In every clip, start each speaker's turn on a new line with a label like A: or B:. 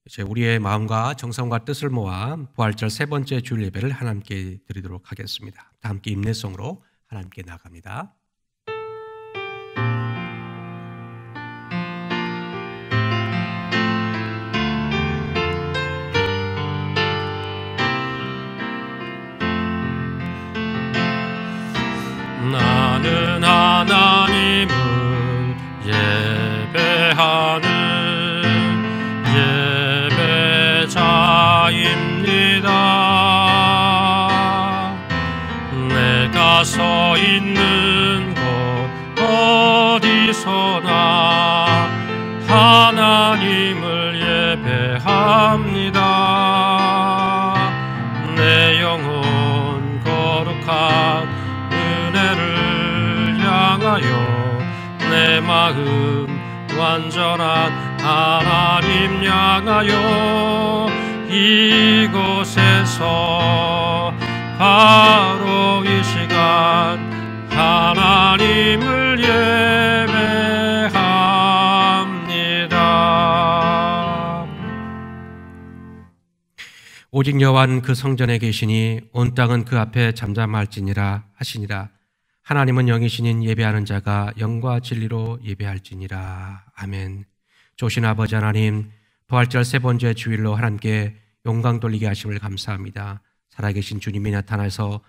A: 이제 우리의 마음과 정성과 뜻을 모아 부활절 세 번째 주일 예배를 하나님께 드리도록 하겠습니다. 다 함께 임내성으로 하나님께 나갑니다. 나는 하나님을 예배하는 예배자입니다. 내가 서 있는 곳 어디서나 하나님을 예배합니다. 내 영혼 거룩한 은혜를 향하여 내 마음 완전한 하나님 향하여 이곳에서 바로 이 시간 하나님을 예배합니다. 오직 여호와는 그 성전에 계시니 온 땅은 그 앞에 잠잠할지니라 하시니라. 하나님은 영이시니 예배하는 자가 영과 진리로 예배할지니라. 아멘. 좋으신 아버지 하나님, 부활절 세 번째 주일로 하나님께 영광 돌리게 하심을 감사합니다. 살아계신 주님이 나타나서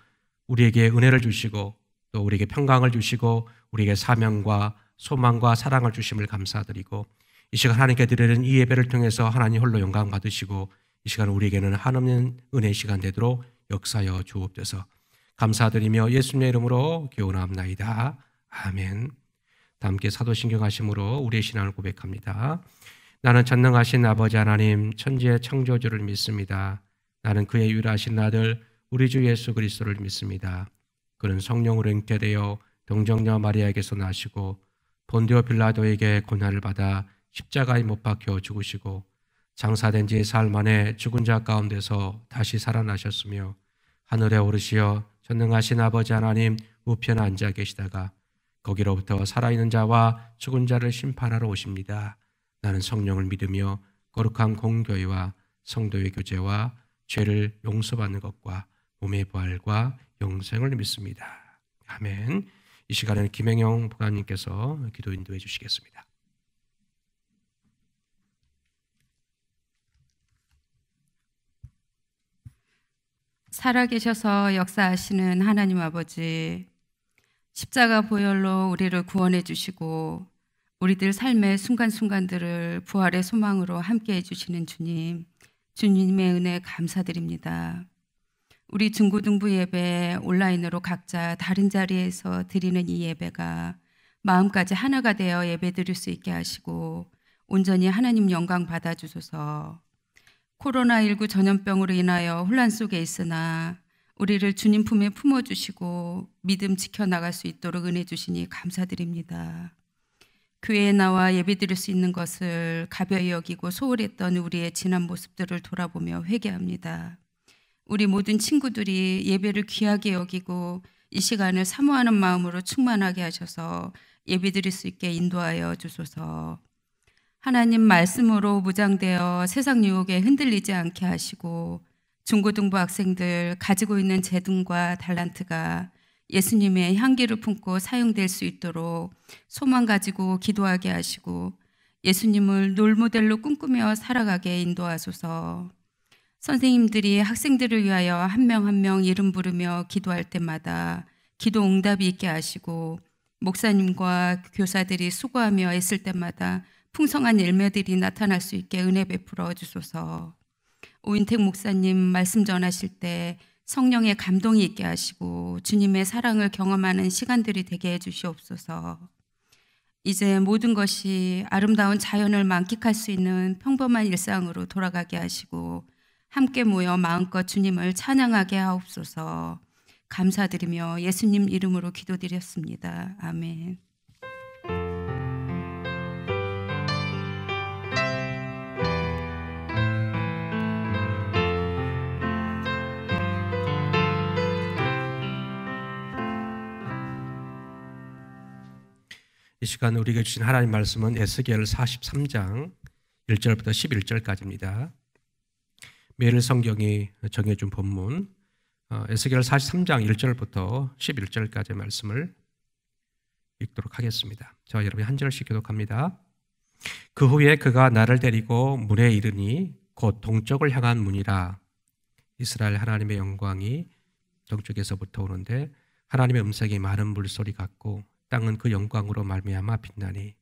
A: 우리에게 은혜를 주시고 또 우리에게 평강을 주시고 우리에게 사명과 소망과 사랑을 주심을 감사드리고, 이 시간 하나님께 드리는 이 예배를 통해서 하나님 홀로 영광 받으시고 이 시간 우리에게는 한없는 은혜의 시간 되도록 역사하여 주옵소서. 감사드리며 예수님의 이름으로 기원합나이다. 아멘. 다 함께 사도신경 하심으로 우리의 신앙을 고백합니다. 나는 전능하신 아버지 하나님 천지의 창조주를 믿습니다. 나는 그의 유일하신 아들 우리 주 예수 그리스도를 믿습니다. 그는 성령으로 잉태되어 동정녀 마리아에게서 나시고 본디오 빌라도에게 고난을 받아 십자가에 못 박혀 죽으시고 장사된 지 사흘 만에 죽은 자 가운데서 다시 살아나셨으며 하늘에 오르시어 전능하신 아버지 하나님 우편에 앉아 계시다가 거기로부터 살아있는 자와 죽은 자를 심판하러 오십니다. 나는 성령을 믿으며 거룩한 공교회와 성도의 교제와 죄를 용서받는 것과 몸의 부활과 영생을 믿습니다. 아멘. 이 시간에는 김행영 부관님께서 기도 인도해 주시겠습니다.
B: 살아계셔서 역사하시는 하나님 아버지, 십자가 보혈로 우리를 구원해 주시고 우리들 삶의 순간순간들을 부활의 소망으로 함께 해주시는 주님, 주님의 은혜 감사드립니다. 우리 중고등부 예배 온라인으로 각자 다른 자리에서 드리는 이 예배가 마음까지 하나가 되어 예배 드릴 수 있게 하시고 온전히 하나님 영광 받아주소서. 코로나19 전염병으로 인하여 혼란 속에 있으나 우리를 주님 품에 품어주시고 믿음 지켜나갈 수 있도록 은혜 주시니 감사드립니다. 교회에 나와 예배드릴 수 있는 것을 가벼이 여기고 소홀했던 우리의 지난 모습들을 돌아보며 회개합니다. 우리 모든 친구들이 예배를 귀하게 여기고 이 시간을 사모하는 마음으로 충만하게 하셔서 예배드릴 수 있게 인도하여 주소서. 하나님 말씀으로 무장되어 세상 유혹에 흔들리지 않게 하시고 중고등부 학생들 가지고 있는 재능과 달란트가 예수님의 향기를 품고 사용될 수 있도록 소망 가지고 기도하게 하시고 예수님을 롤모델로 꿈꾸며 살아가게 인도하소서. 선생님들이 학생들을 위하여 한 명 한 명 이름 부르며 기도할 때마다 기도 응답이 있게 하시고 목사님과 교사들이 수고하며 애쓸 때마다 풍성한 열매들이 나타날 수 있게 은혜 베풀어 주소서. 오인택 목사님 말씀 전하실 때 성령의 감동이 있게 하시고 주님의 사랑을 경험하는 시간들이 되게 해 주시옵소서. 이제 모든 것이 아름다운 자연을 만끽할 수 있는 평범한 일상으로 돌아가게 하시고 함께 모여 마음껏 주님을 찬양하게 하옵소서. 감사드리며 예수님 이름으로 기도드렸습니다. 아멘.
A: 이 시간 우리에게 주신 하나님 말씀은 에스겔 43장 1절부터 11절까지입니다. 매일 성경이 정해준 본문 에스겔 43장 1절부터 11절까지의 말씀을 읽도록 하겠습니다. 자, 여러분 한 절씩 교독합니다. 그 후에 그가 나를 데리고 문에 이르니 곧 동쪽을 향한 문이라. 이스라엘 하나님의 영광이 동쪽에서부터 오는데 하나님의 음색이 많은 물소리 같고 땅은 그 영광으로 말미암아 빛나니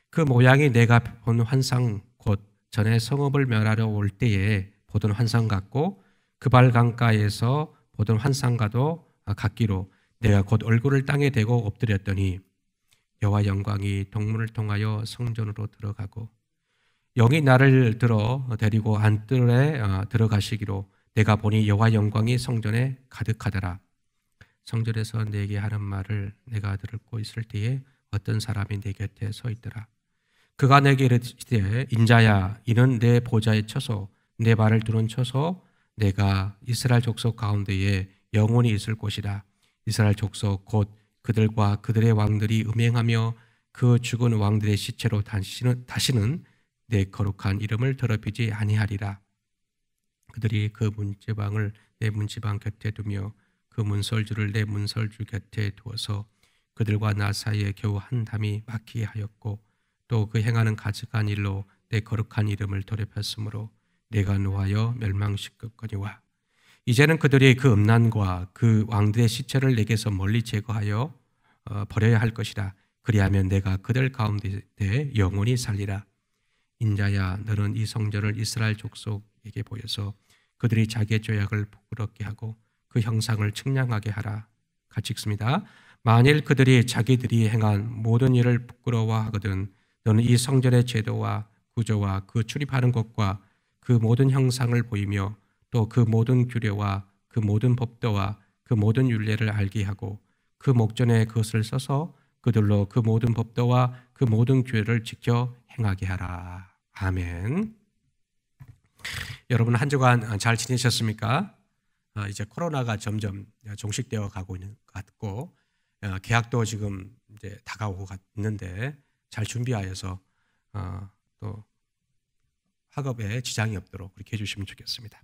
A: 그 모양이 내가 본 환상 곧 전에 성읍을 멸하러 올 때에 보던 환상 같고 그발 강가에서 보던 환상과도 같기로 내가 곧 얼굴을 땅에 대고 엎드렸더니 여호와 영광이 동문을 통하여 성전으로 들어가고 영이 나를 데리고 안뜰에 들어가시기로 내가 보니 여호와 영광이 성전에 가득하더라. 성전에서 내게 하는 말을 내가 듣고 있을 때에 어떤 사람이 내 곁에 서 있더라. 그가 내게 이르시되 인자야 이는 내 보좌의 처소 내 발을 두는 처소 내가 이스라엘 족속 가운데에 영원히 있을 곳이라. 이스라엘 족속 곧 그들과 그들의 왕들이 음행하며 그 죽은 왕들의 시체로 다시는 내 거룩한 이름을 더럽히지 아니하리라. 그들이 그 문지방을 내 문지방 곁에 두며 그 문설주를 내 문설주 곁에 두어서 그들과 나 사이에 겨우 한 담이 막히게 하였고 또 그 행하는 가증한 일로 내 거룩한 이름을 더럽혔으므로 내가 노하여 멸망시켰거니와 이제는 그들이 그 음란과 그 왕들의 시체를 내게서 멀리 제거하여 버려야 할 것이라. 그리하면 내가 그들 가운데 영원히 살리라. 인자야 너는 이 성전을 이스라엘 족속에게 보여서 그들이 자기의 죄악을 부끄럽게 하고 그 형상을 측량하게 하라. 같이 읽습니다. 만일 그들이 자기들이 행한 모든 일을 부끄러워하거든 너는 이 성전의 제도와 구조와 그 출입하는 것과 그 모든 형상을 보이며 또 그 모든 규례와 그 모든 법도와 그 모든 율례를 알게 하고 그 목전에 그것을 써서 그들로 그 모든 법도와 그 모든 규례를 지켜 행하게 하라. 아멘. 여러분 한 주간 잘 지내셨습니까? 이제 코로나가 점점 종식되어 가고 있는 것 같고 개학도 지금 이제 다가오고 있는데 잘 준비하여서 또 학업에 지장이 없도록 그렇게 해주시면 좋겠습니다.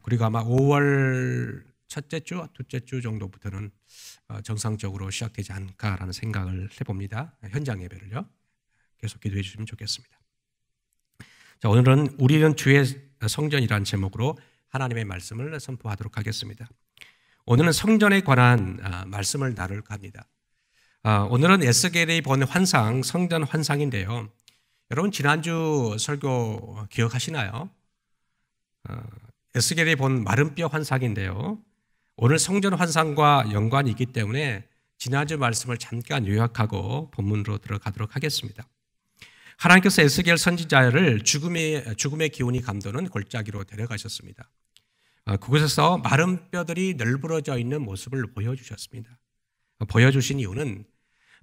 A: 그리고 아마 5월 첫째 주, 둘째 주 정도부터는 정상적으로 시작되지 않을까라는 생각을 해봅니다. 현장 예배를요. 계속 기도해 주시면 좋겠습니다. 자, 오늘은 우리는 주의 성전이라는 제목으로 하나님의 말씀을 선포하도록 하겠습니다. 오늘은 성전에 관한 말씀을 나눌까 합니다. 오늘은 에스겔이 본 환상, 성전 환상인데요. 여러분 지난주 설교 기억하시나요? 에스겔이 본 마른뼈 환상인데요. 오늘 성전 환상과 연관이 있기 때문에 지난주 말씀을 잠깐 요약하고 본문으로 들어가도록 하겠습니다. 하나님께서 에스겔 선지자를 죽음의 기운이 감도는 골짜기로 데려가셨습니다. 그곳에서 마른 뼈들이 널브러져 있는 모습을 보여주셨습니다. 보여주신 이유는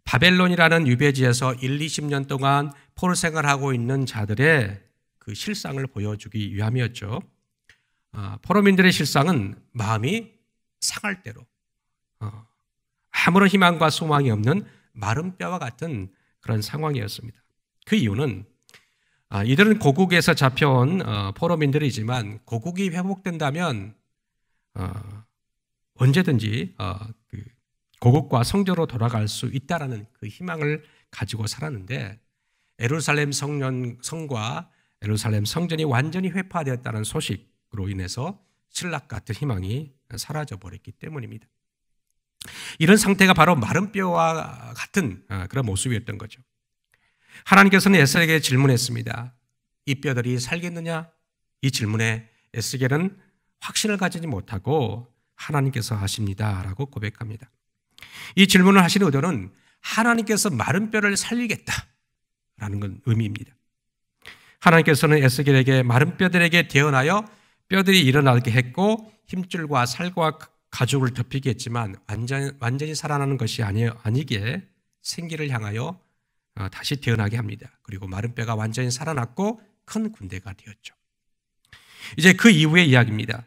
A: 바벨론이라는 유배지에서 20년 동안 포로 생활하고 있는 자들의 그 실상을 보여주기 위함이었죠. 포로민들의 실상은 마음이 상할 대로 아무런 희망과 소망이 없는 마른 뼈와 같은 그런 상황이었습니다. 그 이유는 이들은 고국에서 잡혀온 포로민들이지만 고국이 회복된다면 언제든지 고국과 성전으로 돌아갈 수 있다라는 그 희망을 가지고 살았는데 예루살렘 성과 예루살렘 성전이 완전히 회파되었다는 소식으로 인해서 신락 같은 희망이 사라져버렸기 때문입니다. 이런 상태가 바로 마른 뼈와 같은 그런 모습이었던 거죠. 하나님께서는 에스겔에게 질문했습니다. 이 뼈들이 살겠느냐? 이 질문에 에스겔은 확신을 가지지 못하고 하나님께서 하십니다 라고 고백합니다. 이 질문을 하신 의도는 하나님께서 마른 뼈를 살리겠다라는 건 의미입니다. 하나님께서는 에스겔에게 마른 뼈들에게 대언하여 뼈들이 일어나게 했고 힘줄과 살과 가죽을 덮이게 했지만 완전히 살아나는 것이 아니기에 생기를 향하여 다시 태어나게 합니다. 그리고 마른 뼈가 완전히 살아났고 큰 군대가 되었죠. 이제 그 이후의 이야기입니다.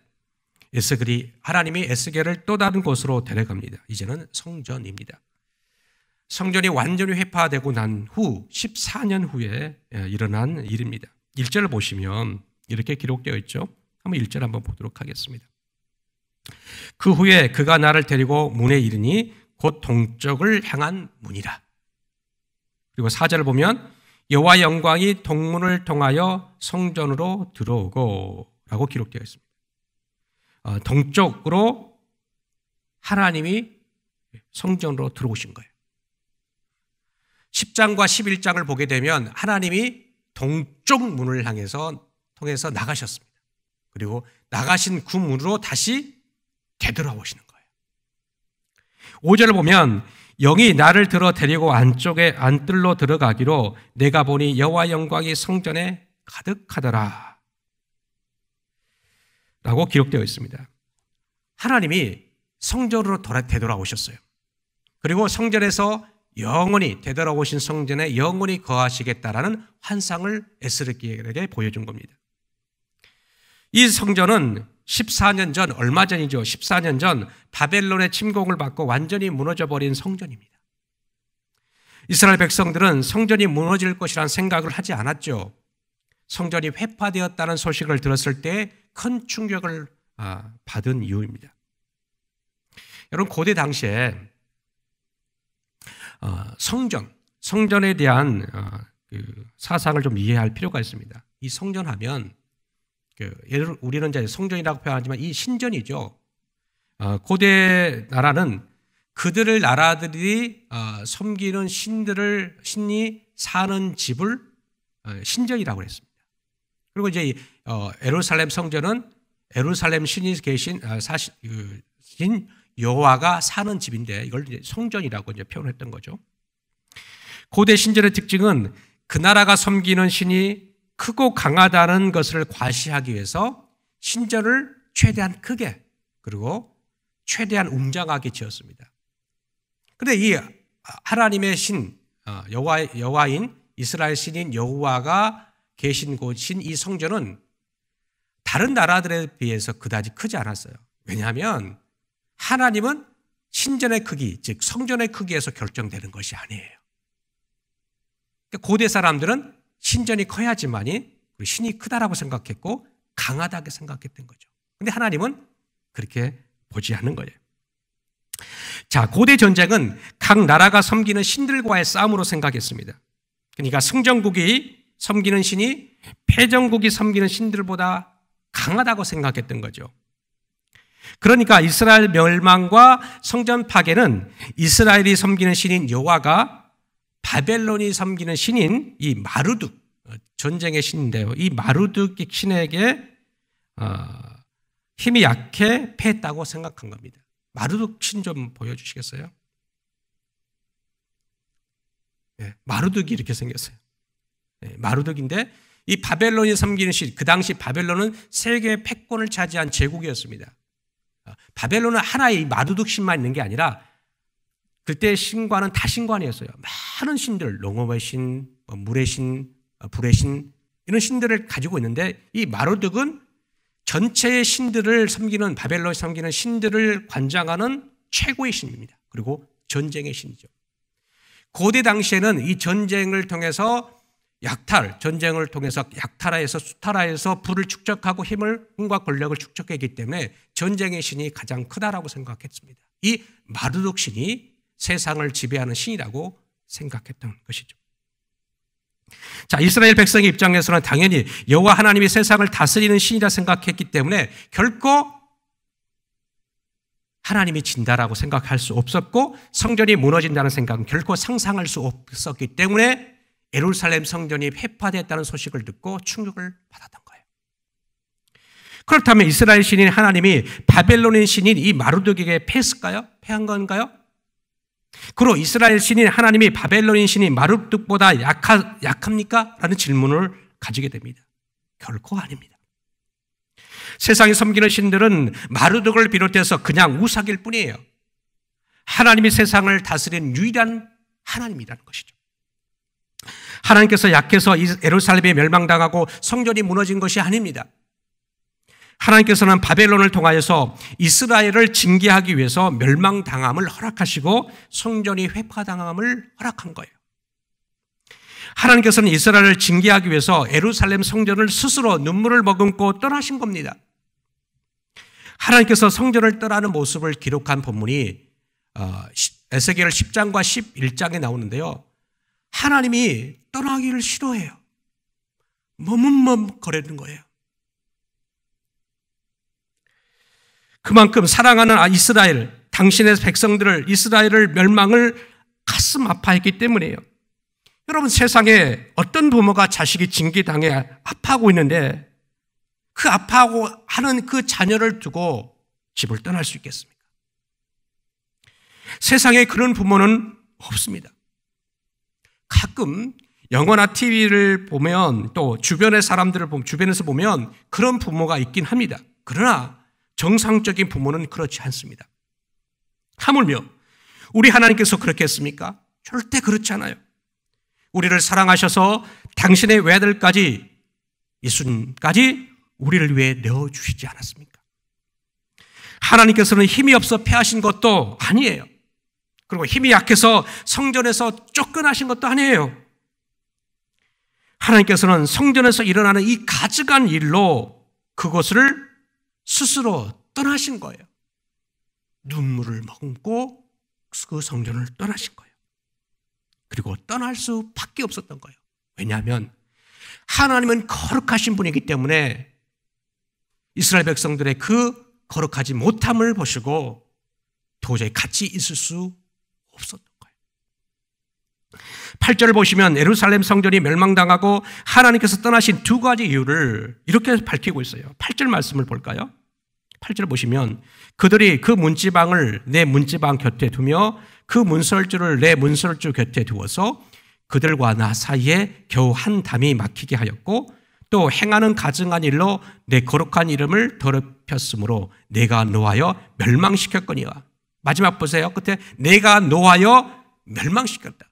A: 하나님이 에스겔을 또 다른 곳으로 데려갑니다. 이제는 성전입니다. 성전이 완전히 회파되고 난 후 14년 후에 일어난 일입니다. 1절을 보시면 이렇게 기록되어 있죠. 한번 1절 한번 보도록 하겠습니다. 그 후에 그가 나를 데리고 문에 이르니 곧 동쪽을 향한 문이라. 그리고 4절을 보면 여호와의 영광이 동문을 통하여 성전으로 들어오고 라고 기록되어 있습니다. 동쪽으로 하나님이 성전으로 들어오신 거예요. 10장과 11장을 보게 되면 하나님이 동쪽 문을 통해서 나가셨습니다. 그리고 나가신 그 문으로 다시 되돌아오시는 거예요. 5절을 보면 영이 나를 들어 데리고 안뜰로 들어가기로 내가 보니 여호와의 영광이 성전에 가득하더라 라고 기록되어 있습니다. 하나님이 성전으로 되돌아오셨어요. 그리고 성전에서 영원히 되돌아오신 성전에 영원히 거하시겠다라는 환상을 에스겔에게 보여준 겁니다. 이 성전은 14년 전, 얼마 전이죠. 14년 전 바벨론의 침공을 받고 완전히 무너져 버린 성전입니다. 이스라엘 백성들은 성전이 무너질 것이라는 생각을 하지 않았죠. 성전이 회파되었다는 소식을 들었을 때 큰 충격을 받은 이유입니다. 여러분, 고대 당시에 성전에 대한 사상을 좀 이해할 필요가 있습니다. 이 성전하면 우리는 이제 성전이라고 표현하지만 이 신전이죠. 고대 나라는 그들의 나라들이 섬기는 신이 사는 집을 신전이라고 했습니다. 그리고 이제 예루살렘 성전은 예루살렘 신이 계신 신 여호와가 사는 집인데 이걸 이제 성전이라고 이제 표현했던 거죠. 고대 신전의 특징은 그 나라가 섬기는 신이 크고 강하다는 것을 과시하기 위해서 신전을 최대한 크게 그리고 최대한 웅장하게 지었습니다. 그런데 이 하나님의 신 여호와인 이스라엘 신인 여호와가 계신 곳인 이 성전은 다른 나라들에 비해서 그다지 크지 않았어요. 왜냐하면 하나님은 신전의 크기, 즉 성전의 크기에서 결정되는 것이 아니에요. 고대 사람들은 신전이 커야지만이 신이 크다라고 생각했고 강하다고 생각했던 거죠. 그런데 하나님은 그렇게 보지 않는 거예요. 자, 고대 전쟁은 각 나라가 섬기는 신들과의 싸움으로 생각했습니다. 그러니까 승전국이 섬기는 신이 패전국이 섬기는 신들보다 강하다고 생각했던 거죠. 그러니까 이스라엘 멸망과 성전 파괴는 이스라엘이 섬기는 신인 여호와가 바벨론이 섬기는 신인 이 마르둑, 전쟁의 신인데요. 이 마르둑 신에게 힘이 약해 패했다고 생각한 겁니다. 마르둑 신 좀 보여주시겠어요? 네, 마르둑이 이렇게 생겼어요. 네, 마르둑인데 이 바벨론이 섬기는 신, 그 당시 바벨론은 세계의 패권을 차지한 제국이었습니다. 바벨론은 하나의 마르둑 신만 있는 게 아니라 그때 신과는 다 신관이었어요. 많은 신들, 농업의 신, 물의 신, 불의 신 이런 신들을 가지고 있는데 이 마르둑은 전체의 신들을 섬기는 바벨론이 섬기는 신들을 관장하는 최고의 신입니다. 그리고 전쟁의 신이죠. 고대 당시에는 이 전쟁을 통해서 전쟁을 통해서 약탈하에서 수탈하에서 부를 축적하고 힘과 권력을 축적했기 때문에 전쟁의 신이 가장 크다라고 생각했습니다. 이 마르둑 신이 세상을 지배하는 신이라고 생각했던 것이죠. 자, 이스라엘 백성의 입장에서는 당연히 여호와 하나님이 세상을 다스리는 신이라 생각했기 때문에 결코 하나님이 진다라고 생각할 수 없었고 성전이 무너진다는 생각은 결코 상상할 수 없었기 때문에 예루살렘 성전이 회파됐다는 소식을 듣고 충격을 받았던 거예요. 그렇다면 이스라엘 신인 하나님이 바벨론인 신인 이 마르둑에게 패했을까요? 패한 건가요? 그리고 이스라엘 신인 하나님이 바벨론인 신인 마르둑보다 약합니까? 라는 질문을 가지게 됩니다. 결코 아닙니다. 세상에 섬기는 신들은 마르둑을 비롯해서 그냥 우상일 뿐이에요. 하나님이 세상을 다스리는 유일한 하나님이라는 것이죠. 하나님께서 약해서 예루살렘이 멸망당하고 성전이 무너진 것이 아닙니다. 하나님께서는 바벨론을 통하여서 이스라엘을 징계하기 위해서 멸망당함을 허락하시고 성전이 회파당함을 허락한 거예요. 하나님께서는 이스라엘을 징계하기 위해서 예루살렘 성전을 스스로 눈물을 머금고 떠나신 겁니다. 하나님께서 성전을 떠나는 모습을 기록한 본문이 에스겔 10장과 11장에 나오는데요. 하나님이 떠나기를 싫어해요. 머뭇머뭇거리는 거예요. 그만큼 사랑하는 이스라엘, 당신의 백성들을, 이스라엘을 멸망을 가슴 아파했기 때문이에요. 여러분, 세상에 어떤 부모가 자식이 징계당해 아파하고 있는데 그 아파하고 하는 그 자녀를 두고 집을 떠날 수 있겠습니까? 세상에 그런 부모는 없습니다. 가끔 영화나 TV를 보면 또 주변의 사람들을 보면, 주변에서 보면 그런 부모가 있긴 합니다. 그러나 정상적인 부모는 그렇지 않습니다. 하물며 우리 하나님께서 그렇게 했습니까? 절대 그렇지 않아요. 우리를 사랑하셔서 당신의 외아들까지, 예수님까지 우리를 위해 내어주시지 않았습니까? 하나님께서는 힘이 없어 패하신 것도 아니에요. 그리고 힘이 약해서 성전에서 쫓겨나신 것도 아니에요. 하나님께서는 성전에서 일어나는 이 가증한 일로 그것을 스스로 떠나신 거예요. 눈물을 머금고 그 성전을 떠나신 거예요. 그리고 떠날 수밖에 없었던 거예요. 왜냐하면 하나님은 거룩하신 분이기 때문에 이스라엘 백성들의 그 거룩하지 못함을 보시고 도저히 같이 있을 수 없었던 거예요. 8절을 보시면 예루살렘 성전이 멸망당하고 하나님께서 떠나신 두 가지 이유를 이렇게 밝히고 있어요. 8절 말씀을 볼까요? 8절 보시면 그들이 그 문지방을 내 문지방 곁에 두며 그 문설주를 내 문설주 곁에 두어서 그들과 나 사이에 겨우 한 담이 막히게 하였고 또 행하는 가증한 일로 내 거룩한 이름을 더럽혔으므로 내가 노하여 멸망시켰거니와. 마지막 보세요. 끝에 내가 노하여 멸망시켰다.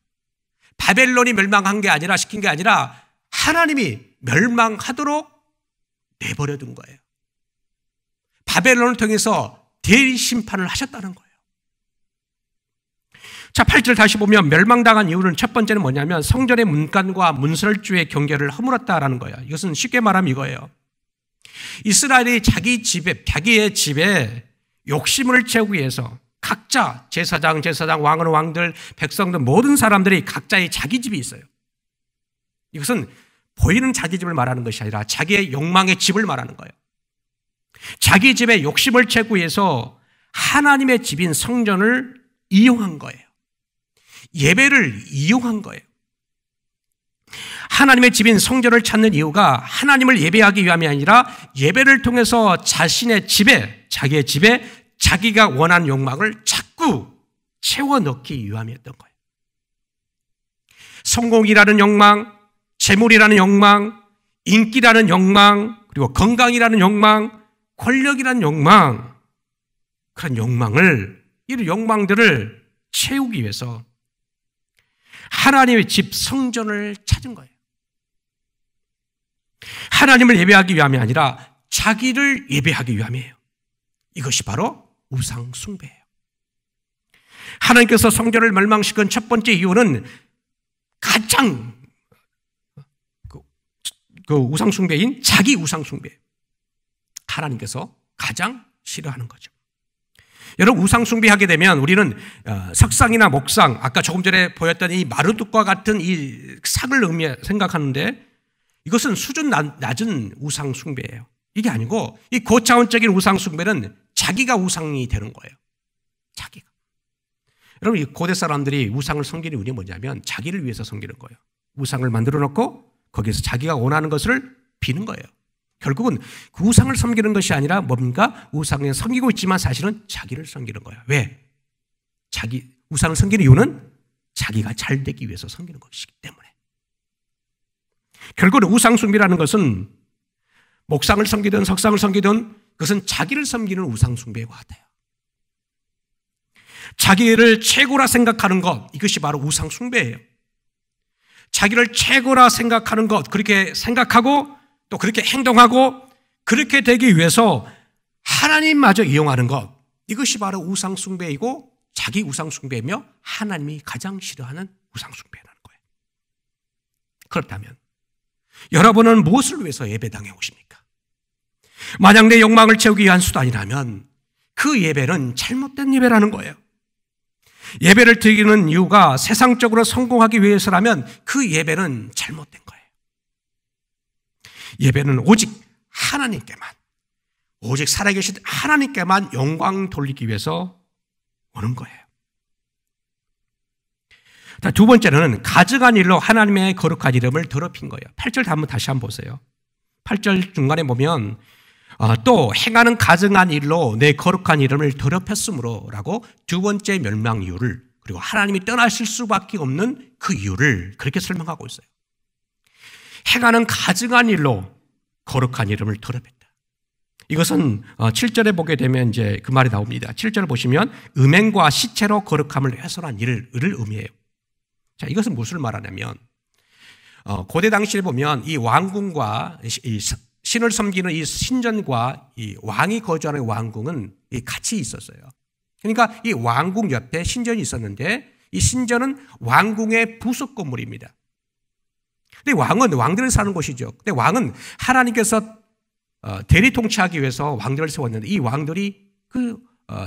A: 바벨론이 멸망한 게 아니라, 시킨 게 아니라 하나님이 멸망하도록 내버려둔 거예요. 바벨론을 통해서 대심판을 하셨다는 거예요. 자, 8절 다시 보면 멸망당한 이유는 첫 번째는 뭐냐면 성전의 문간과 문설주의 경계를 허물었다라는 거예요. 이것은 쉽게 말하면 이거예요. 이스라엘이 자기의 집에 욕심을 채우기 위해서 각자 제사장, 왕은 왕들, 백성들 모든 사람들이 각자의 자기 집이 있어요. 이것은 보이는 자기 집을 말하는 것이 아니라 자기의 욕망의 집을 말하는 거예요. 자기 집에 욕심을 채우기 위해서 하나님의 집인 성전을 이용한 거예요. 예배를 이용한 거예요. 하나님의 집인 성전을 찾는 이유가 하나님을 예배하기 위함이 아니라 예배를 통해서 자신의 집에, 자기의 집에 자기가 원하는 욕망을 자꾸 채워 넣기 위함이었던 거예요. 성공이라는 욕망, 재물이라는 욕망, 인기라는 욕망, 그리고 건강이라는 욕망, 권력이라는 욕망, 그런 욕망을, 이런 욕망들을 채우기 위해서 하나님의 집 성전을 찾은 거예요. 하나님을 예배하기 위함이 아니라 자기를 예배하기 위함이에요. 이것이 바로 우상 숭배예요. 하나님께서 성전을 멸망시킨 첫 번째 이유는 가장 그 우상 숭배인 자기 우상 숭배. 하나님께서 가장 싫어하는 거죠. 여러분, 우상 숭배하게 되면 우리는 석상이나 목상, 아까 조금 전에 보였던 이 마르둑과 같은 이 상을 생각하는데 이것은 수준 낮은 우상 숭배예요. 이게 아니고 이 고차원적인 우상 숭배는 자기가 우상이 되는 거예요. 자기가. 여러분, 이 고대 사람들이 우상을 섬기는 이유는 뭐냐면 자기를 위해서 섬기는 거예요. 우상을 만들어 놓고 거기에서 자기가 원하는 것을 비는 거예요. 결국은 그 우상을 섬기는 것이 아니라 뭡니까? 우상을 섬기고 있지만 사실은 자기를 섬기는 거예요. 왜? 우상을 섬기는 이유는 자기가 잘 되기 위해서 섬기는 것이기 때문에. 결국은 우상 숭배라는 것은 목상을 섬기든 석상을 섬기든 그것은 자기를 섬기는 우상 숭배와 같아요. 자기를 최고라 생각하는 것, 이것이 바로 우상 숭배예요. 자기를 최고라 생각하는 것, 그렇게 생각하고 또 그렇게 행동하고 그렇게 되기 위해서 하나님마저 이용하는 것, 이것이 바로 우상숭배이고 자기 우상숭배이며 하나님이 가장 싫어하는 우상숭배라는 거예요. 그렇다면 여러분은 무엇을 위해서 예배당에 오십니까? 만약 내 욕망을 채우기 위한 수단이라면 그 예배는 잘못된 예배라는 거예요. 예배를 드리는 이유가 세상적으로 성공하기 위해서라면 그 예배는 잘못된 거예요. 예배는 오직 하나님께만, 오직 살아계신 하나님께만 영광 돌리기 위해서 오는 거예요. 두 번째는 가증한 일로 하나님의 거룩한 이름을 더럽힌 거예요. 8절 다시 한번 보세요. 8절 중간에 보면 또 행하는 가증한 일로 내 거룩한 이름을 더럽혔으므로 라고 두 번째 멸망 이유를, 그리고 하나님이 떠나실 수밖에 없는 그 이유를 그렇게 설명하고 있어요. 행하는 가증한 일로 거룩한 이름을 더럽혔다. 이것은 7절에 보게 되면 이제 그 말이 나옵니다. 7절을 보시면 음행과 시체로 거룩함을 훼손한 일을 의미해요. 자, 이것은 무엇을 말하냐면 고대 당시에 보면 이 왕궁과 이 신을 섬기는 이 신전과 이 왕이 거주하는 왕궁은 같이 있었어요. 그러니까 이 왕궁 옆에 신전이 있었는데 이 신전은 왕궁의 부속 건물입니다. 근데 왕은 왕들을 사는 곳이죠. 근데 왕은 하나님께서 대리 통치하기 위해서 왕들을 세웠는데 이 왕들이 그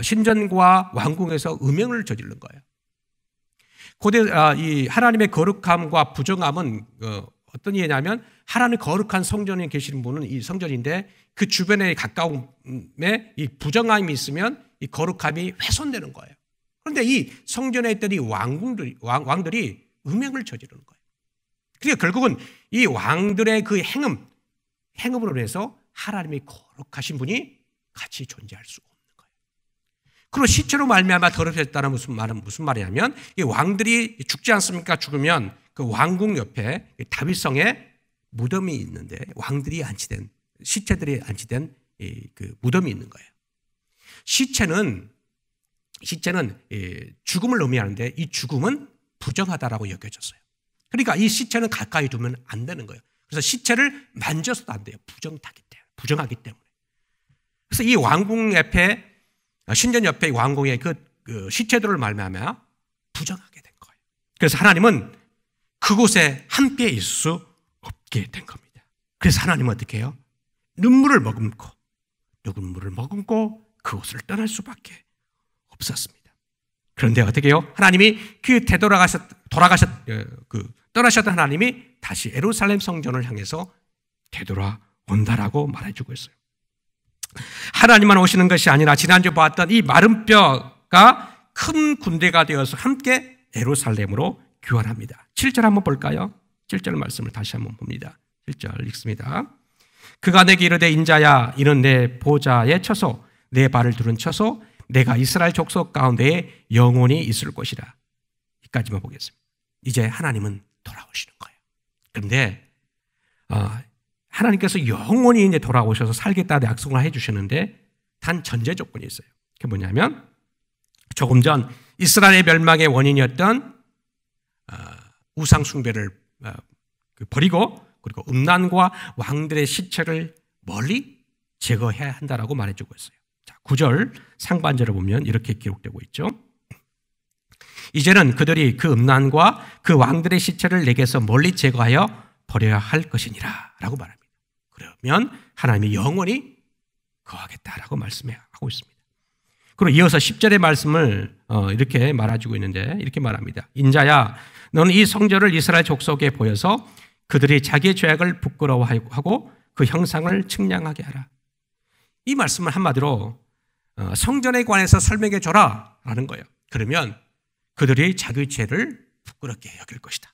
A: 신전과 왕궁에서 음행을 저지른 거예요. 고대 이 하나님의 거룩함과 부정함은 어떤 얘기냐면 하나님 거룩한 성전에 계시는 분은 이 성전인데 그 주변에 가까움에 이 부정함이 있으면 이 거룩함이 훼손되는 거예요. 그런데 이 성전에 있던 이 왕들이 음행을 저지르는 거예요. 그러니까 결국은 이 왕들의 그 행음으로 인해서 하나님이 거룩하신 분이 같이 존재할 수 없는 거예요. 그리고 시체로 말미암아 더럽혀졌다는 무슨 말이냐면 이 왕들이 죽지 않습니까? 죽으면 그 왕궁 옆에 다윗성에 무덤이 있는데 왕들이 안치된 시체들이 안치된 그 무덤이 있는 거예요. 시체는 죽음을 의미하는데 이 죽음은 부정하다라고 여겨졌어요. 그러니까 이 시체는 가까이 두면 안 되는 거예요. 그래서 시체를 만져서도 안 돼요. 부정하기 때문에. 그래서 이 왕궁 옆에 신전 옆에 왕궁의 그 시체들을 말미암아 부정하게 된 거예요. 그래서 하나님은 그곳에 함께 있을 수 없게 된 겁니다. 그래서 하나님은 어떻게 해요? 눈물을 머금고 그곳을 떠날 수밖에 없었습니다. 그런데 어떻게 해요? 하나님이 떠나셨던 하나님이 다시 예루살렘 성전을 향해서 되돌아온다라고 말해주고 있어요. 하나님만 오시는 것이 아니라 지난주 봤던 이 마른 뼈가 큰 군대가 되어서 함께 예루살렘으로 귀환합니다. 7절 한번 볼까요? 7절 말씀을 다시 한번 봅니다. 7절 읽습니다. 그가 내게 이르되 인자야 이는 내 보좌의 처소 내 발을 두른 처소 내가 이스라엘 족속 가운데에 영원히 있을 것이라. 여기까지만 보겠습니다. 이제 하나님은 돌아오시는 거예요. 그런데 하나님께서 영원히 이제 돌아오셔서 살겠다는 약속을 해주시는데 단 전제 조건이 있어요. 그게 뭐냐면 조금 전 이스라엘의 멸망의 원인이었던 우상 숭배를 버리고 그리고 음란과 왕들의 시체를 멀리 제거해야 한다라고 말해주고 있어요. 자, 9절 상반절을 보면 이렇게 기록되고 있죠. 이제는 그들이 그 음란과 그 왕들의 시체를 내게서 멀리 제거하여 버려야 할 것이니라 라고 말합니다. 그러면 하나님이 영원히 거하겠다라고 말씀하고 있습니다. 그리고 이어서 10절의 말씀을 이렇게 말해주고 있는데 이렇게 말합니다. 인자야 너는 이 성전을 이스라엘 족속에 보여서 그들이 자기의 죄악을 부끄러워하고 그 형상을 측량하게 하라. 이 말씀을 한마디로 성전에 관해서 설명해 줘라 라는 거예요. 그러면 그들이 자기 죄를 부끄럽게 여길 것이다.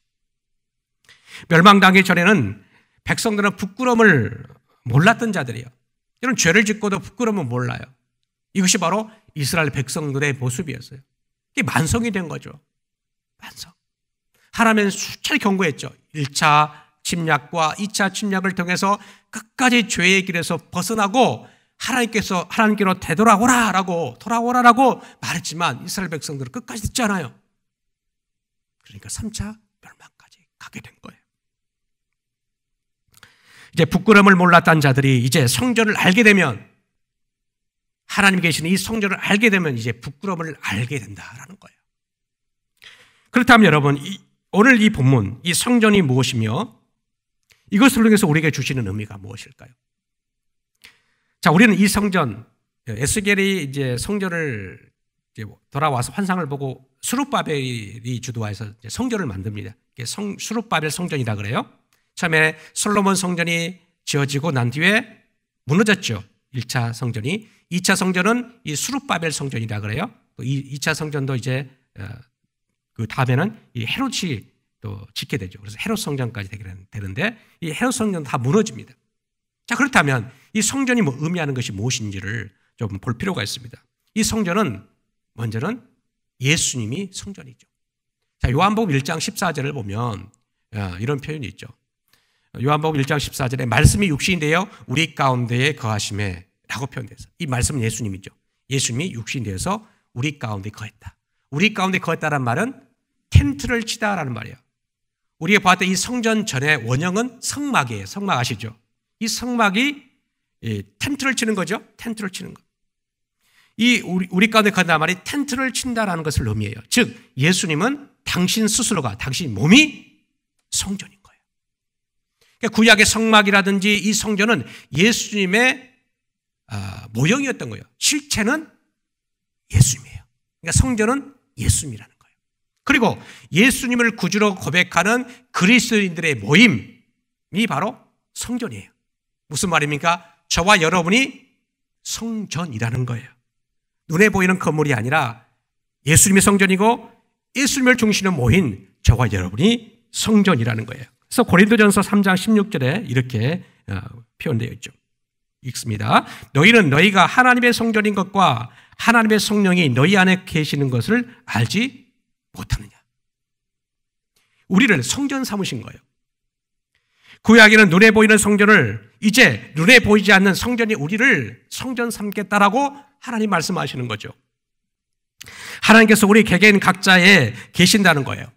A: 멸망당하기 전에는 백성들은 부끄러움을 몰랐던 자들이에요. 이런 죄를 짓고도 부끄러움을 몰라요. 이것이 바로 이스라엘 백성들의 모습이었어요. 이게 만성이 된 거죠. 만성. 하나님은 수차례 경고했죠. 1차 침략과 2차 침략을 통해서 끝까지 죄의 길에서 벗어나고 하나님께로 되돌아오라라고 말했지만 이스라엘 백성들은 끝까지 듣지 않아요. 그러니까 3차 멸망까지 가게 된 거예요. 이제 부끄러움을 몰랐던 자들이 이제 성전을 알게 되면, 하나님이 계시는 이 성전을 알게 되면 이제 부끄러움을 알게 된다라는 거예요. 그렇다면 여러분, 오늘 이 본문, 이 성전이 무엇이며 이것을 통해서 우리에게 주시는 의미가 무엇일까요? 자, 우리는 이 성전, 에스겔이 이제 성전을 이제 돌아와서 환상을 보고 스룹바벨이 주도해서 성전을 만듭니다. 스룹바벨 성전이라 그래요. 처음에 솔로몬 성전이 지어지고 난 뒤에 무너졌죠. 1차 성전이. 2차 성전은 이 스룹바벨 성전이라 그래요. 또 2차 성전도 이제 그 다음에는 이 헤롯이 또 짓게 되죠. 그래서 헤롯 성전까지 되는데 이 헤롯 성전 다 무너집니다. 자, 그렇다면 이 성전이 의미하는 것이 무엇인지를 좀 볼 필요가 있습니다. 이 성전은 먼저는 예수님이 성전이죠. 자, 요한복음 1장 14절을 보면 이런 표현이 있죠. 요한복음 1장 14절에 말씀이 육신이 되어 우리 가운데에 거하심에 라고 표현돼서, 이 말씀은 예수님이죠. 예수님이 육신이 되어서 우리 가운데 거했다. 우리 가운데 거했다는 말은 텐트를 치다라는 말이에요. 우리가 봤던 이 성전 전의 원형은 성막이에요. 성막 아시죠? 이 성막이 텐트를 치는 거죠. 텐트를 치는 것. 이 우리 가운데 거한다는 말이 텐트를 친다라는 것을 의미해요. 즉 예수님은 당신 스스로가, 당신 몸이 성전인 거예요. 그러니까 구약의 성막이라든지 이 성전은 예수님의 모형이었던 거예요. 실체는 예수님이에요. 그러니까 성전은 예수님이라는 거예요. 그리고 예수님을 구주로 고백하는 그리스도인들의 모임이 바로 성전이에요. 무슨 말입니까? 저와 여러분이 성전이라는 거예요. 눈에 보이는 건물이 아니라 예수님이 성전이고 예수님을 중심으로 모인 저와 여러분이 성전이라는 거예요. 그래서 고린도전서 3장 16절에 이렇게 표현되어 있죠. 읽습니다. 너희는 너희가 하나님의 성전인 것과 하나님의 성령이 너희 안에 계시는 것을 알지 못하느냐. 우리를 성전 삼으신 거예요. 구약에는 눈에 보이는 성전을 이제 눈에 보이지 않는 성전이 우리를 성전 삼겠다라고 하나님 말씀하시는 거죠. 하나님께서 우리 개개인 각자에 계신다는 거예요.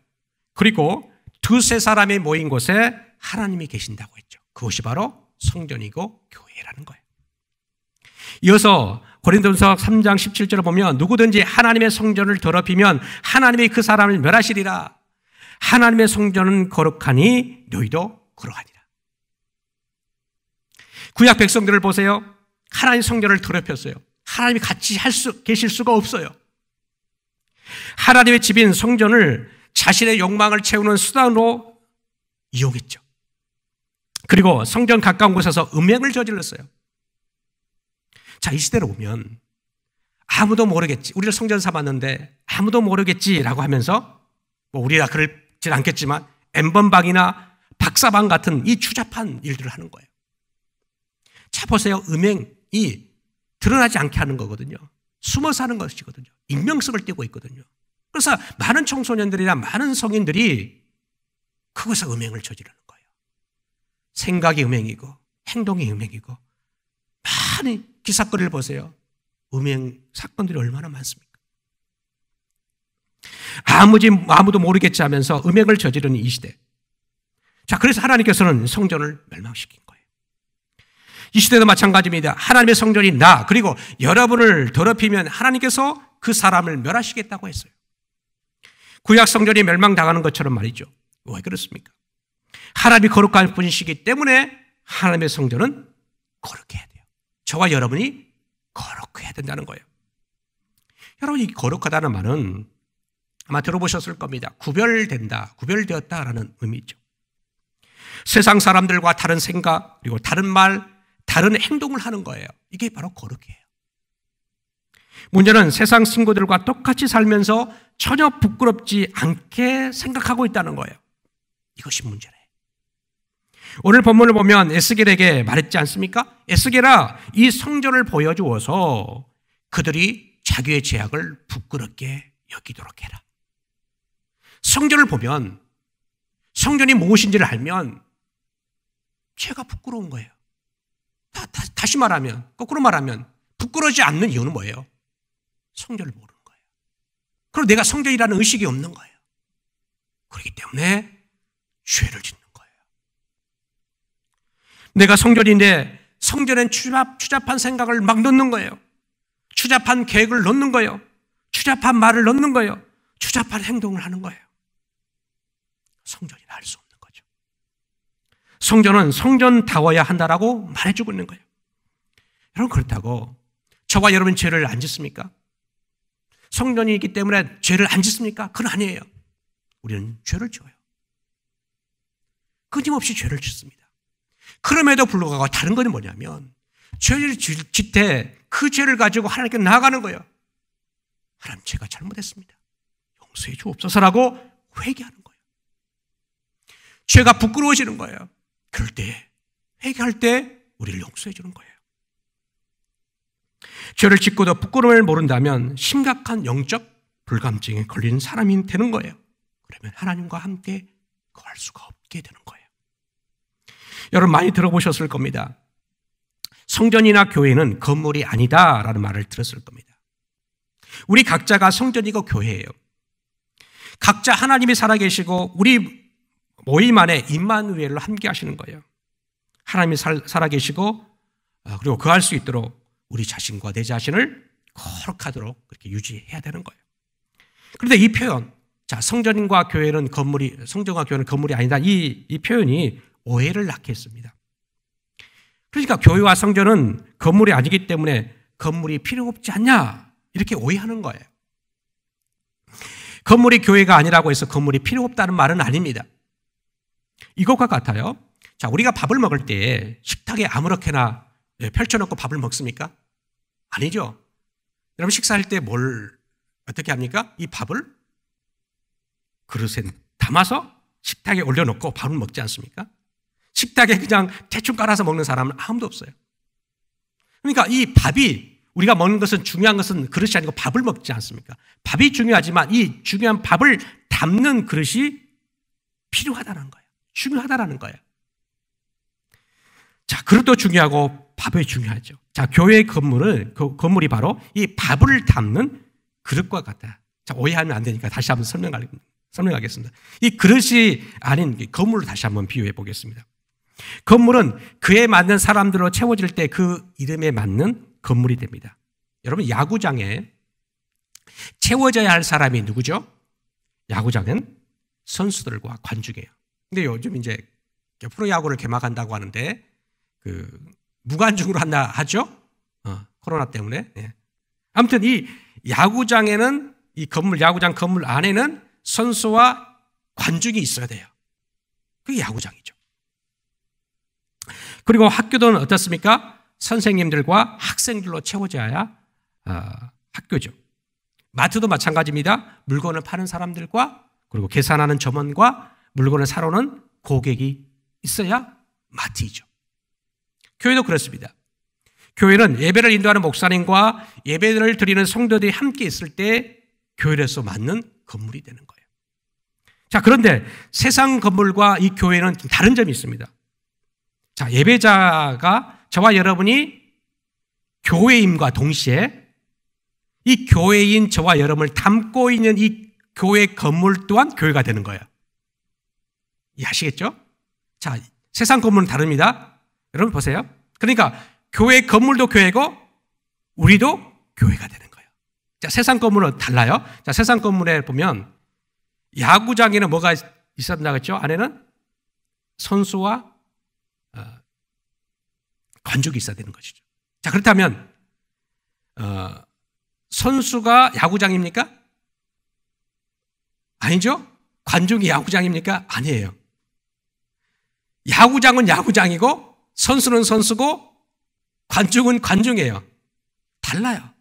A: 그리고 두세 사람이 모인 곳에 하나님이 계신다고 했죠. 그것이 바로 성전이고 교회라는 거예요. 이어서 고린도전서 3장 17절을 보면 누구든지 하나님의 성전을 더럽히면 하나님이 그 사람을 멸하시리라. 하나님의 성전은 거룩하니 너희도 거룩하니라. 구약 백성들을 보세요. 하나님 성전을 더럽혔어요. 하나님이 같이 계실 수가 없어요. 하나님의 집인 성전을 자신의 욕망을 채우는 수단으로 이용했죠. 그리고 성전 가까운 곳에서 음행을 저질렀어요. 자, 이 시대로 보면 아무도 모르겠지. 우리를 성전 삼았는데 아무도 모르겠지라고 하면서 우리가 그렇진 않겠지만 엠번방이나 박사방 같은 이 추잡한 일들을 하는 거예요. 자, 보세요. 음행이 드러나지 않게 하는 거거든요. 숨어서 하는 것이거든요. 익명성을 띠고 있거든요. 그래서 많은 청소년들이나 많은 성인들이 그것에서 음행을 저지르는 거예요. 생각이 음행이고 행동이 음행이고 많은 기사거리를 보세요. 음행 사건들이 얼마나 많습니까? 아무도 모르겠지 하면서 음행을 저지르는 이 시대. 자, 그래서 하나님께서는 성전을 멸망시킨 거예요. 이 시대도 마찬가지입니다. 하나님의 성전이 나 그리고 여러분을 더럽히면 하나님께서 그 사람을 멸하시겠다고 했어요. 구약 성전이 멸망당하는 것처럼 말이죠. 왜 그렇습니까? 하나님이 거룩한 분이시기 때문에 하나님의 성전은 거룩해야 돼요. 저와 여러분이 거룩해야 된다는 거예요. 여러분, 이 거룩하다는 말은 아마 들어보셨을 겁니다. 구별된다, 구별되었다라는 의미죠. 세상 사람들과 다른 생각, 그리고 다른 말, 다른 행동을 하는 거예요. 이게 바로 거룩이에요. 문제는 세상 친구들과 똑같이 살면서 전혀 부끄럽지 않게 생각하고 있다는 거예요. 이것이 문제래. 오늘 본문을 보면 에스겔에게 말했지 않습니까? 에스겔아, 이 성전을 보여주어서 그들이 자기의 죄악을 부끄럽게 여기도록 해라. 성전을 보면, 성전이 무엇인지를 알면 죄가 부끄러운 거예요. 다시 말하면, 거꾸로 말하면 부끄러워지 않는 이유는 뭐예요? 성전을 모르는 거예요. 그리고 내가 성전이라는 의식이 없는 거예요. 그렇기 때문에 죄를 짓는 거예요. 내가 성전인데 성전엔 추잡한 생각을 막 넣는 거예요. 추잡한 계획을 넣는 거예요. 추잡한 말을 넣는 거예요. 추잡한 행동을 하는 거예요. 성전이라 할 수 없는 거죠. 성전은 성전다워야 한다라고 말해주고 있는 거예요. 여러분, 그렇다고 저와 여러분 죄를 안 짓습니까? 성전이 있기 때문에 죄를 안 짓습니까? 그건 아니에요. 우리는 죄를 지어요. 끊임없이 죄를 짓습니다. 그럼에도 불구하고 다른 건 뭐냐면 죄를 짓 때 그 죄를 가지고 하나님께 나아가는 거예요. 하나님, 제가 잘못했습니다. 용서해 주옵소서라고 회개하는 거예요. 죄가 부끄러워지는 거예요. 그럴 때, 회개할 때 우리를 용서해 주는 거예요. 죄를 짓고도 부끄러움을 모른다면 심각한 영적 불감증에 걸린 사람이 되는 거예요. 그러면 하나님과 함께 거할 수가 없게 되는 거예요. 여러분, 많이 들어보셨을 겁니다. 성전이나 교회는 건물이 아니다라는 말을 들었을 겁니다. 우리 각자가 성전이고 교회예요. 각자 하나님이 살아계시고 우리 모임 안에 임마누엘로 함께 하시는 거예요. 하나님이 살아계시고 그리고 거할 수 있도록 우리 자신과 내 자신을 거룩하도록 그렇게 유지해야 되는 거예요. 그런데 이 표현, 자, 성전과 교회는 건물이 아니다. 이 표현이 오해를 낳게 했습니다. 그러니까 교회와 성전은 건물이 아니기 때문에 건물이 필요 없지 않냐, 이렇게 오해하는 거예요. 건물이 교회가 아니라고 해서 건물이 필요 없다는 말은 아닙니다. 이것과 같아요. 자, 우리가 밥을 먹을 때 식탁에 아무렇게나 펼쳐놓고 밥을 먹습니까? 아니죠. 여러분, 식사할 때 어떻게 합니까? 이 밥을 그릇에 담아서 식탁에 올려놓고 밥을 먹지 않습니까? 식탁에 그냥 대충 깔아서 먹는 사람은 아무도 없어요. 그러니까 이 밥이, 우리가 먹는 것은 중요한 것은 그릇이 아니고 밥을 먹지 않습니까? 밥이 중요하지만 이 중요한 밥을 담는 그릇이 필요하다는 거예요. 중요하다는 거예요. 자, 그릇도 중요하고 밥이 중요하죠. 자, 교회의 건물이 바로 이 밥을 담는 그릇과 같다. 자, 오해하면 안 되니까 다시 한번 설명하겠습니다. 이 그릇이 아닌 건물을 다시 한번 비유해 보겠습니다. 건물은 그에 맞는 사람들로 채워질 때 그 이름에 맞는 건물이 됩니다. 여러분, 야구장에 채워져야 할 사람이 누구죠? 야구장은 선수들과 관중이에요. 근데 요즘 이제 프로야구를 개막한다고 하는데 무관중으로 하죠? 코로나 때문에. 예. 아무튼 이 야구장에는 야구장 건물 안에는 선수와 관중이 있어야 돼요. 그게 야구장이죠. 그리고 학교는 어떻습니까? 선생님들과 학생들로 채워져야 학교죠. 마트도 마찬가지입니다. 물건을 파는 사람들과 그리고 계산하는 점원과 물건을 사러 오는 고객이 있어야 마트이죠. 교회도 그렇습니다. 교회는 예배를 인도하는 목사님과 예배를 드리는 성도들이 함께 있을 때 교회로서 맞는 건물이 되는 거예요. 자, 그런데 세상 건물과 이 교회는 다른 점이 있습니다. 자, 예배자가 저와 여러분이 교회임과 동시에 이 교회인 저와 여러분을 담고 있는 이 교회 건물 또한 교회가 되는 거예요. 이해하시겠죠? 자, 세상 건물은 다릅니다. 여러분 보세요. 그러니까 교회 건물도 교회고 우리도 교회가 되는 거예요. 자, 세상 건물은 달라요. 자, 세상 건물에 보면 야구장에는 뭐가 있었나 그랬죠? 안에는 선수와 관중이 있어야 되는 것이죠. 자, 그렇다면 선수가 야구장입니까? 아니죠? 관중이 야구장입니까? 아니에요. 야구장은 야구장이고 선수는 선수고 관중은 관중이에요. 달라요.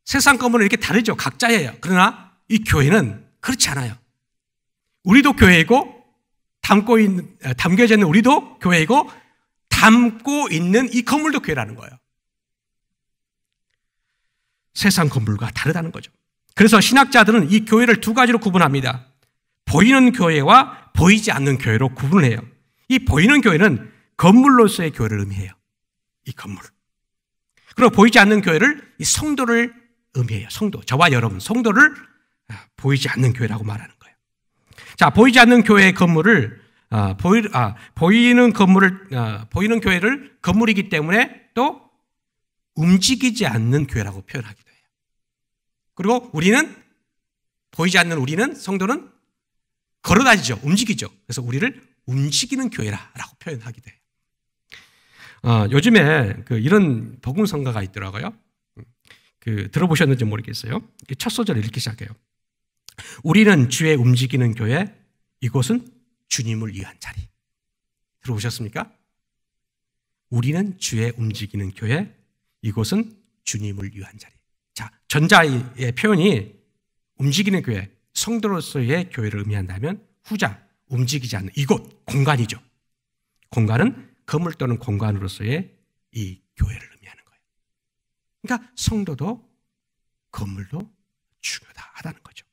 A: 세상 건물은 이렇게 다르죠. 각자예요. 그러나 이 교회는 그렇지 않아요. 우리도 교회이고 담겨져 있는 우리도 교회이고 담고 있는 이 건물도 교회라는 거예요. 세상 건물과 다르다는 거죠. 그래서 신학자들은 이 교회를 두 가지로 구분합니다. 보이는 교회와 보이지 않는 교회로 구분을 해요. 이 보이는 교회는 건물로서의 교회를 의미해요. 이 건물. 그리고 보이지 않는 교회를 이 성도를 의미해요. 성도. 저와 여러분 성도를 보이지 않는 교회라고 말하는 거예요. 자, 보이지 않는 교회의 건물을 보이는 교회를 건물이기 때문에 또 움직이지 않는 교회라고 표현하기도 해요. 그리고 보이지 않는 우리는, 성도는 걸어다니죠. 움직이죠. 그래서 우리를 움직이는 교회라고 표현하기도 해요. 요즘에 이런 복음성가가 있더라고요. 들어보셨는지 모르겠어요. 첫 소절을 이렇게 시작해요. 우리는 주의 움직이는 교회, 이곳은 주님을 위한 자리. 들어보셨습니까? 우리는 주의 움직이는 교회, 이곳은 주님을 위한 자리. 자, 전자의 표현이 움직이는 교회, 성도로서의 교회를 의미한다면 후자, 움직이지 않는 이곳, 공간이죠. 공간은 건물 또는 공간으로서의 이 교회를 의미하는 거예요. 그러니까 성도도 건물도 중요하다는 거죠.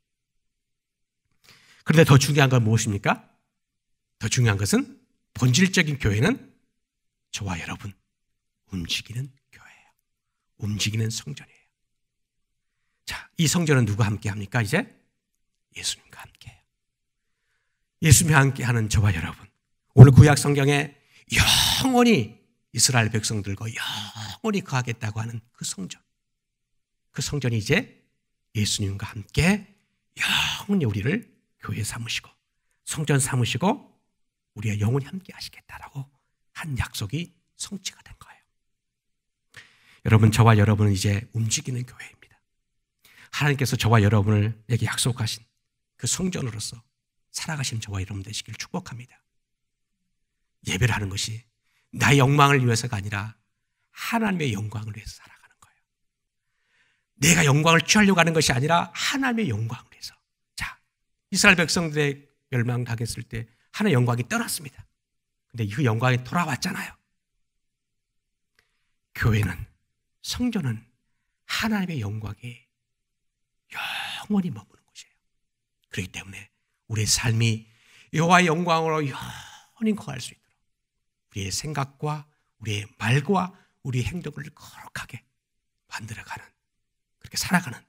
A: 그런데 더 중요한 건 무엇입니까? 더 중요한 것은 본질적인 교회는 저와 여러분 움직이는 교회예요. 움직이는 성전이에요. 자, 이 성전은 누가 함께 합니까? 이제 예수님과 함께 해요. 예수님과 함께 하는 저와 여러분, 오늘 구약 성경에 영원히 이스라엘 백성들과 영원히 거하겠다고 하는 그 성전, 그 성전이 이제 예수님과 함께 영원히 우리를 교회 삼으시고 성전 삼으시고 우리가 영원히 함께 하시겠다라고 한 약속이 성취가 된 거예요. 여러분, 저와 여러분은 이제 움직이는 교회입니다. 하나님께서 저와 여러분에게 약속하신 그 성전으로서 살아가신 저와 여러분 되시길 축복합니다. 예배를 하는 것이 나의 영광을 위해서가 아니라 하나님의 영광을 위해서 살아가는 거예요. 내가 영광을 취하려고 하는 것이 아니라 하나님의 영광을 위해서. 자, 이스라엘 백성들의 멸망당했을 때 하나님의 영광이 떠났습니다. 근데 그 영광이 돌아왔잖아요. 교회는, 성전은 하나님의 영광이 영원히 머무는 곳이에요. 그렇기 때문에 우리의 삶이 여호와의 영광으로 영원히 거할 수 있도록 우리의 생각과 우리의 말과 우리의 행동을 거룩하게 만들어가는, 그렇게 살아가는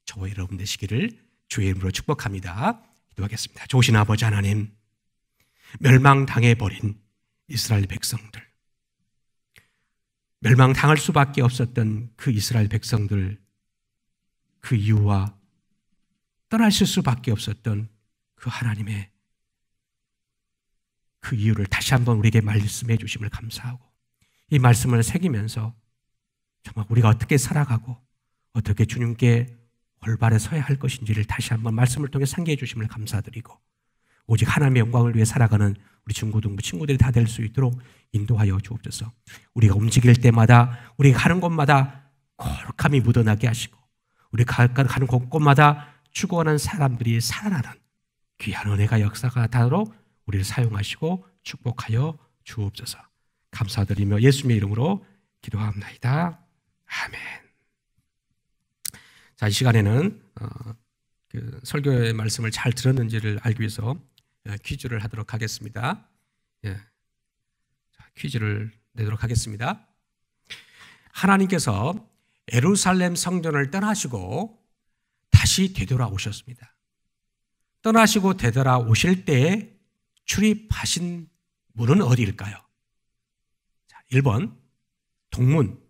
A: 저와 여러분 되시기를 주의 이름으로 축복합니다. 기도하겠습니다. 좋으신 아버지 하나님, 멸망당해버린 이스라엘 백성들, 멸망당할 수밖에 없었던 그 이스라엘 백성들, 그 이유와 떠나실 수밖에 없었던 그 하나님의 그 이유를 다시 한번 우리에게 말씀해 주심을 감사하고, 이 말씀을 새기면서 정말 우리가 어떻게 살아가고 어떻게 주님께 올바르게 서야 할 것인지를 다시 한번 말씀을 통해 상기해 주심을 감사드리고, 오직 하나님의 영광을 위해 살아가는 우리 중고등부 친구들이 다 될 수 있도록 인도하여 주옵소서. 우리가 움직일 때마다, 우리가 가는 곳마다 거룩함이 묻어나게 하시고, 우리가 가는 곳곳마다 죽어가는 사람들이 살아나는 귀한 은혜가 역사가 다도록 우리를 사용하시고 축복하여 주옵소서. 감사드리며 예수님의 이름으로 기도합니다. 아멘. 자, 이 시간에는 설교의 말씀을 잘 들었는지를 알기 위해서 퀴즈를 하도록 하겠습니다. 퀴즈를 내도록 하겠습니다. 하나님께서 예루살렘 성전을 떠나시고 다시 되돌아오셨습니다. 떠나시고 되돌아오실 때에 출입하신 문은 어디일까요? 자, 1번 동문,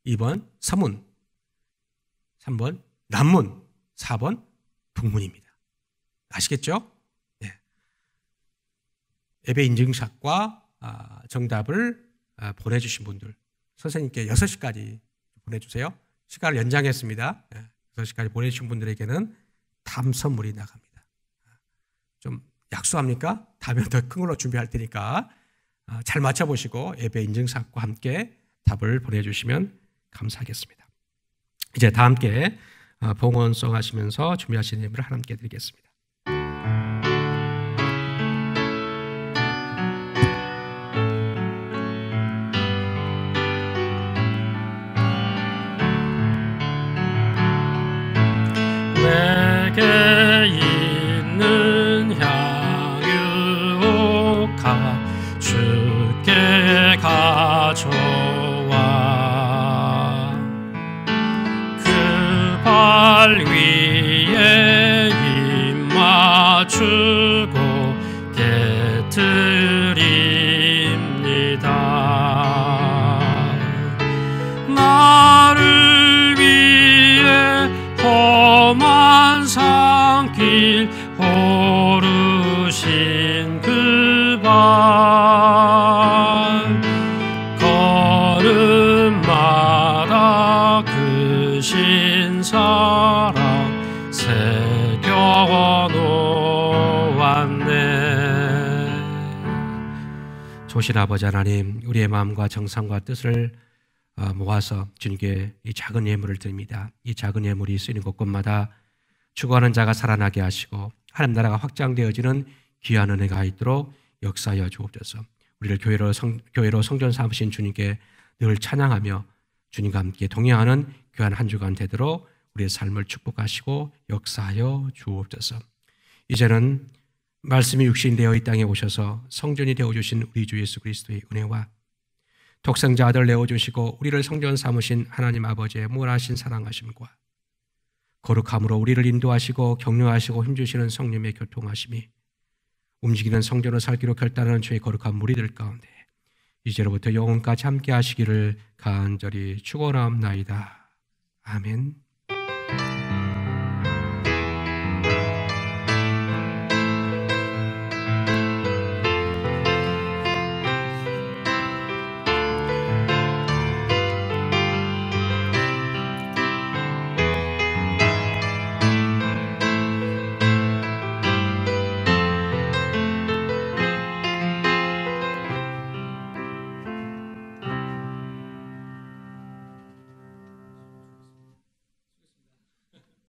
A: 2번 서문, 3번 남문, 4번 북문입니다. 아시겠죠? 네. 예배 인증샷과 정답을 보내주신 분들, 선생님께 6시까지 보내주세요. 시간을 연장했습니다. 6시까지 보내주신 분들에게는 담 선물이 나갑니다. 좀 약속합니까? 다음에 더 큰 걸로 준비할 테니까 잘 맞춰보시고 예배 인증샷과 함께 답을 보내주시면 감사하겠습니다. 이제 다 함께 봉헌송 하시면서 준비하신 예물을 하나님께 드리겠습니다.
C: 내게 있는 향유가 주께 가져와 그 발 위에 입 맞추고 깨끗 드립니다. 나를 위해 험한 산길 오르신 그 발, 걸음마다 그 신사랑 새겨 놓았네.
A: 조신 아버지 하나님, 우리의 마음과 정성과 뜻을 모아서 주님께 이 작은 예물을 드립니다. 이 작은 예물이 쓰이는 곳곳마다 추구하는 자가 살아나게 하시고 하나님 나라가 확장되어지는 귀한 은혜가 있도록 역사하여 주옵소서. 우리를 교회로 성전 삼으신 주님께 늘 찬양하며 주님과 함께 동행하는 귀한 한 주간 되도록 우리의 삶을 축복하시고 역사하여 주옵소서. 이제는 말씀이 육신되어 이 땅에 오셔서 성전이 되어주신 우리 주 예수 그리스도의 은혜와 독생자 아들 내어주시고 우리를 성전 삼으신 하나님 아버지의 무한하신 사랑하심과 거룩함으로 우리를 인도하시고 격려하시고 힘주시는 성령의 교통하심이 움직이는 성전을 살기로 결단하는 주의 거룩한 무리들 가운데 이제로부터 영원까지 함께 하시기를 간절히 축원하옵나이다. 아멘.